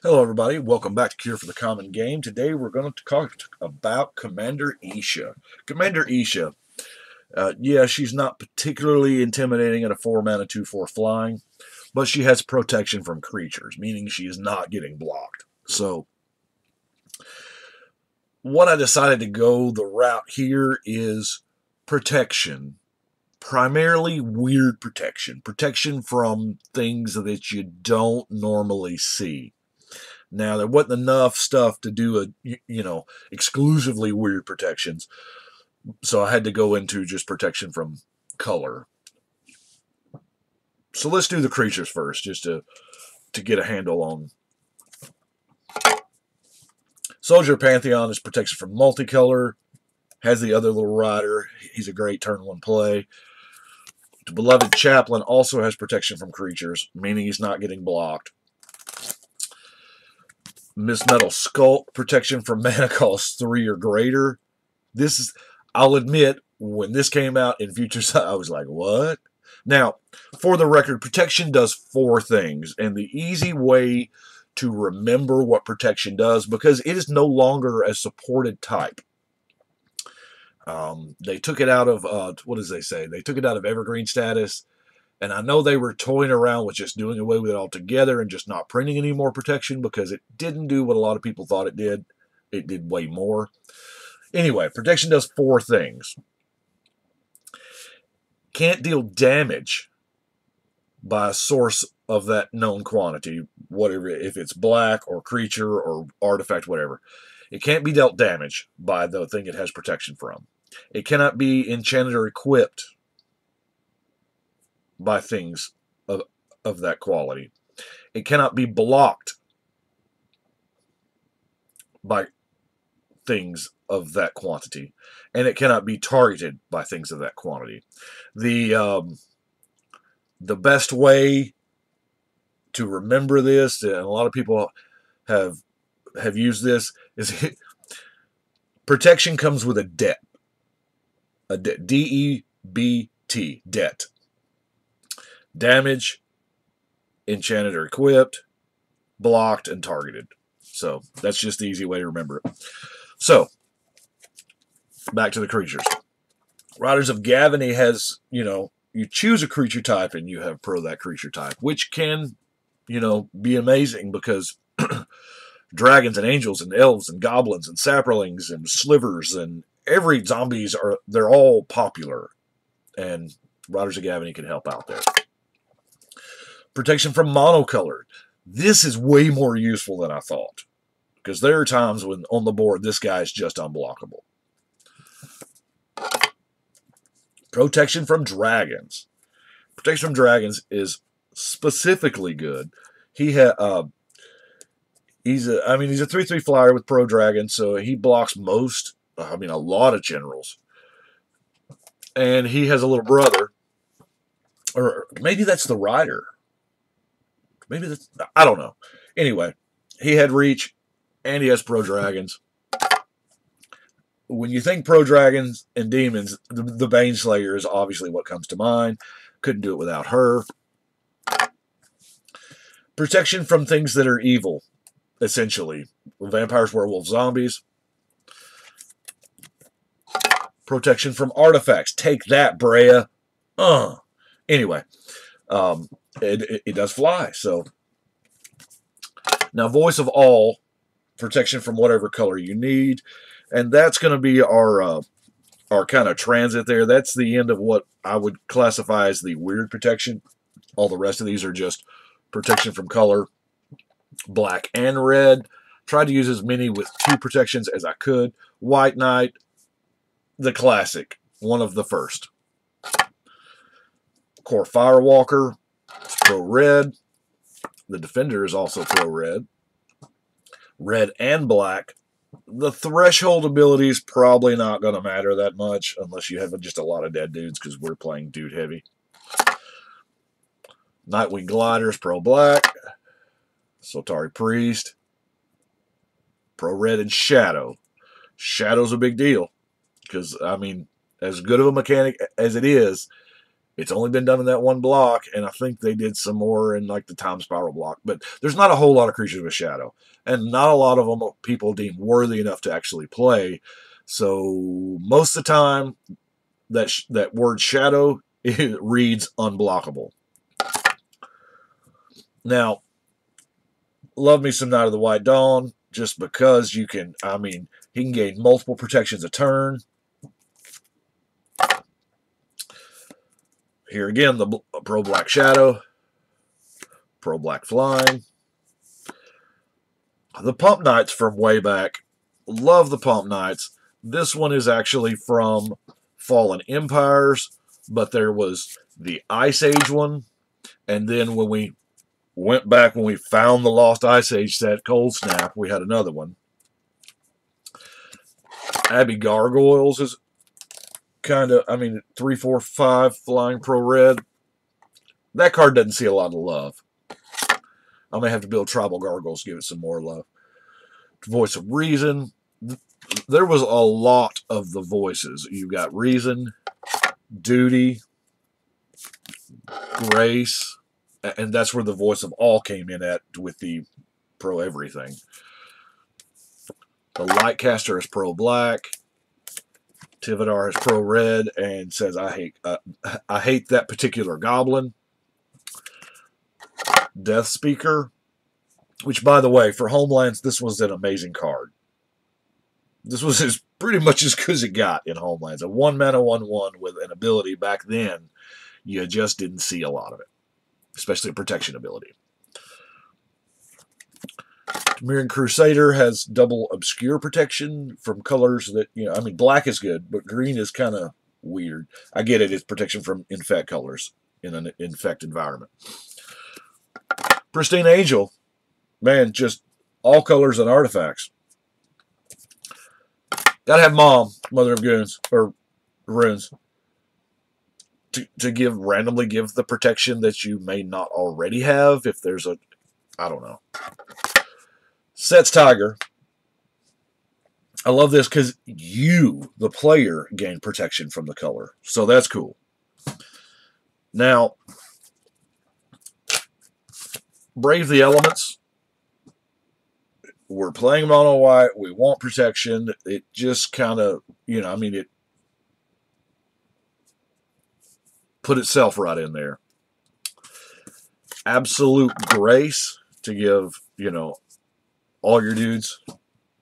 Hello everybody, welcome back to Cure for the Common Game. Today we're going to talk about Commander Eesha. Commander Eesha, yeah, she's not particularly intimidating at a 4-mana 2/4 flying, but she has protection from creatures, meaning she is not getting blocked. So what I decided to go the route here is protection. Primarily weird protection. Protection from things that you don't normally see. Now, there wasn't enough stuff to do exclusively weird protections, so I had to go into just protection from color. So let's do the creatures first, just to get a handle on. Soldier Pantheon is protection from multicolor, has the other little rider. He's a great turn 1 play. The Beloved Chaplain also has protection from creatures, meaning he's not getting blocked. Miss Metal Skulk, protection from mana cost 3 or greater. This is, I'll admit, when this came out in Future, I was like, what? Now, for the record, protection does 4 things, and the easy way to remember what protection does, because it is no longer a supported type. They took it out of, what does they say? They took it out of evergreen status. And I know they were toying around with just doing away with it altogether and just not printing any more protection because it didn't do what a lot of people thought it did. It did way more. Anyway, protection does 4 things. Can't deal damage by a source of that known quantity, whatever, if it's black or creature or artifact, whatever. It can't be dealt damage by the thing it has protection from. It cannot be enchanted or equipped by things of that quality. It cannot be blocked by things of that quantity, and it cannot be targeted by things of that quantity. The best way to remember this, and a lot of people have used this, is protection comes with a debt. A debt. D-E-B-T. Debt. Damage, enchanted or equipped, blocked, and targeted. So that's just the easy way to remember it. So, back to the creatures. Riders of Gavany has, you choose a creature type and you have pro that creature type, which can, be amazing because dragons and angels and elves and goblins and saprolings and slivers and every zombies they're all popular. And Riders of Gavany can help out there. Protection from monocolored. This is way more useful than I thought, because there are times when on the board this guy is just unblockable. Protection from dragons. Protection from dragons is specifically good. He's a 3/3 flyer with pro dragon, so he blocks a lot of generals. And he has a little brother, or maybe that's the rider. Maybe that's, I don't know. Anyway, he had reach, and he has pro dragons. When you think pro dragons and demons, the Baneslayer is obviously what comes to mind. Couldn't do it without her. Protection from things that are evil, essentially. Vampires, werewolves, zombies. Protection from artifacts. Take that, Brea. Anyway. It does fly. So now, Voice of All, protection from whatever color you need, and that's going to be our kind of transit there. That's the end of what I would classify as the weird protection. All the rest of these are just protection from color, black and red. Tried to use as many with 2 protections as I could. White Knight, the classic, one of the first. Core Firewalker. It's pro red. The Defender is also pro red. Red and black. The threshold ability is probably not going to matter that much unless you have just a lot of dead dudes, because we're playing dude heavy. Nightwing Glider is pro black. Soltari Priest. Pro red and Shadow. Shadow's a big deal because, as good of a mechanic as it is, It's only been done in that one block, and I think they did some more in like the time spiral block. But there's not a whole lot of creatures with shadow, and not a lot of them people deem worthy enough to actually play. So most of the time, that word shadow it reads unblockable. Now, love me some Night of the White Dawn, just because you can. I mean, he can gain multiple protections a turn. Here again, the Pro Black Shadow, Pro Black Flying. The Pump Knights from way back. Love the Pump Knights. This one is actually from Fallen Empires, but there was the Ice Age one. And then when we went back, when we found the Lost Ice Age set, Cold Snap, we had another one. Abbey Gargoyles is kind of, I mean, 3, 4, 5 flying pro red. That card doesn't see a lot of love. I may have to build Tribal Gargoyles to give it some more love. Voice of Reason. There was a lot of the voices. You got Reason, Duty, Grace, and that's where the voice of all came in at with the pro everything. The Lightcaster is pro black. Tivadar is pro red and says, I hate that particular goblin. Death Speaker, which, by the way, for Homelands, this was an amazing card. This was pretty much as good as it got in Homelands. A 1-mana 1/1 with an ability back then, you just didn't see a lot of it, especially a protection ability. Mirran Crusader has double obscure protection from colors that, you know, I mean, black is good, but green is kind of weird. I get it. It's protection from infect colors in an infect environment. Pristine Angel, man, just all colors and artifacts. Gotta have Mom, Mother of Goons, or Runes, to randomly give the protection that you may not already have if there's a, I don't know. Set's Tiger. I love this because you, the player, gain protection from the color. So that's cool. Now, Brave the Elements. We're playing mono white. We want protection. It just kind of, you know, I mean, it put itself right in there. Absolute Grace to give, you know, all your dudes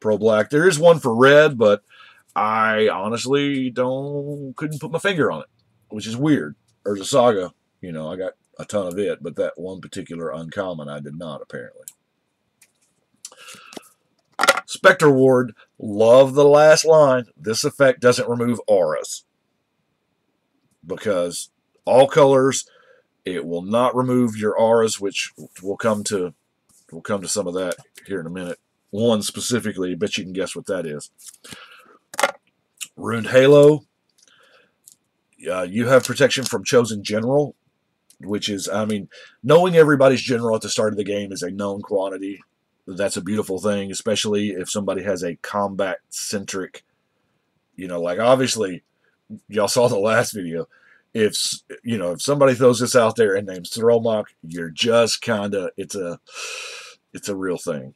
pro black. There is one for red, but I honestly couldn't put my finger on it, which is weird. There's a Saga, you know, I got a ton of it, but that one particular uncommon I did not, apparently. Spectre Ward, love the last line. This effect doesn't remove auras, because all colors, it will not remove your auras, which we'll come to some of that here in a minute. One specifically, bet you can guess what that is. Rune Halo. You have protection from Chosen General, which is, I mean, knowing everybody's general at the start of the game is a known quantity. That's a beautiful thing, especially if somebody has a combat-centric, you know, like obviously, y'all saw the last video. If somebody throws this out there and names Thromok, you're just kind of, it's a real thing.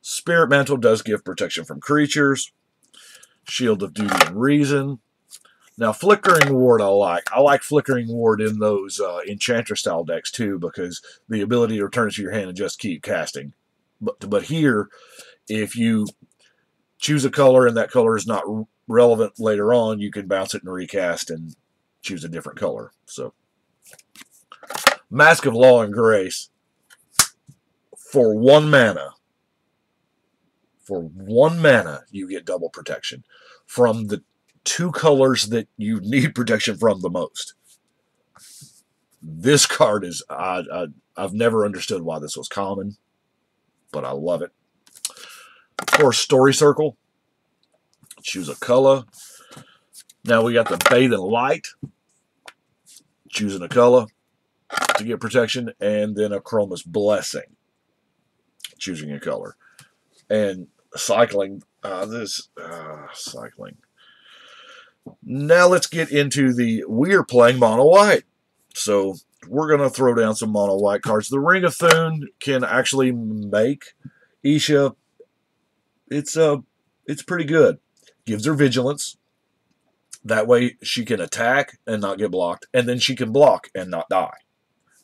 Spirit Mantle does give protection from creatures. Shield of Duty and Reason. Now, Flickering Ward I like. I like Flickering Ward in those Enchantress-style decks, too, because the ability to return it to your hand and just keep casting. But here, if you choose a color and that color is not relevant later on, you can bounce it and recast and choose a different color. So, Mask of Law and Grace. For 1 mana. For 1 mana, you get double protection from the 2 colors that you need protection from the most. This card is, I've never understood why this was common, but I love it. Of course, Story Circle. Choose a color. Now we got the Bathe in Light. Choosing a color to get protection, and then a Chroma's Blessing. Choosing a color. And cycling, cycling. Now let's get into we're playing mono white. So we're going to throw down some mono white cards. The Ring of Thune can actually make Eesha. It's pretty good. Gives her vigilance. That way she can attack and not get blocked. And then she can block and not die.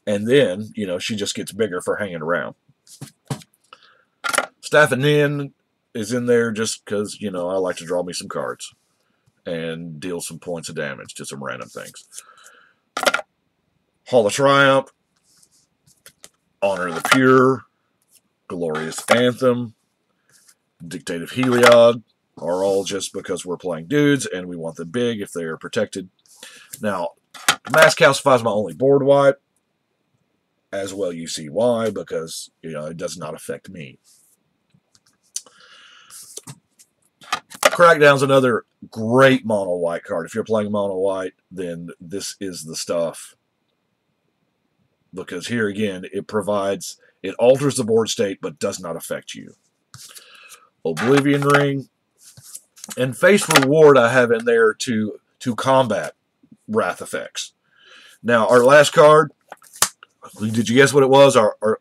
And then, she just gets bigger for hanging around. Staff and Nin is in there just because, I like to draw me some cards and deal some points of damage to some random things. Hall of Triumph, Honor of the Pure, Glorious Anthem, Dictate of Heliod are all just because we're playing dudes and we want them big if they are protected. Now, Mass Calcify is my only board wipe. As well, you see why, because, it does not affect me. Crackdown's another great mono white card. If you're playing mono white, then this is the stuff. Because here again, it alters the board state, but does not affect you. Oblivion Ring. And Face Reward I have in there to combat wrath effects. Now, our last card, did you guess what it was? Our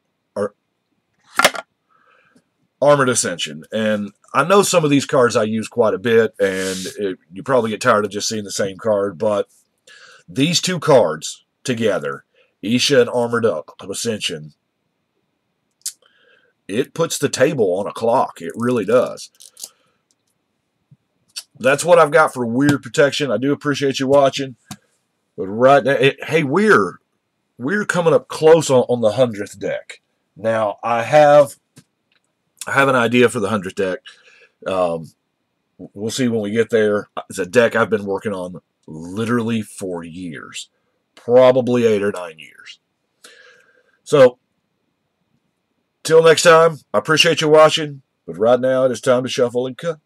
Armored Ascension. And I know some of these cards I use quite a bit, and you probably get tired of just seeing the same card, but these two cards together, Eesha and Armored Ascension, it puts the table on a clock. It really does. That's what I've got for Weird Protection. I do appreciate you watching. But right now, hey, we're coming up close on the 100th deck. Now, I have an idea for the 100th deck. We'll see when we get there. It's a deck I've been working on literally for years. Probably 8 or 9 years. So, till next time, I appreciate you watching. But right now, it is time to shuffle and cut.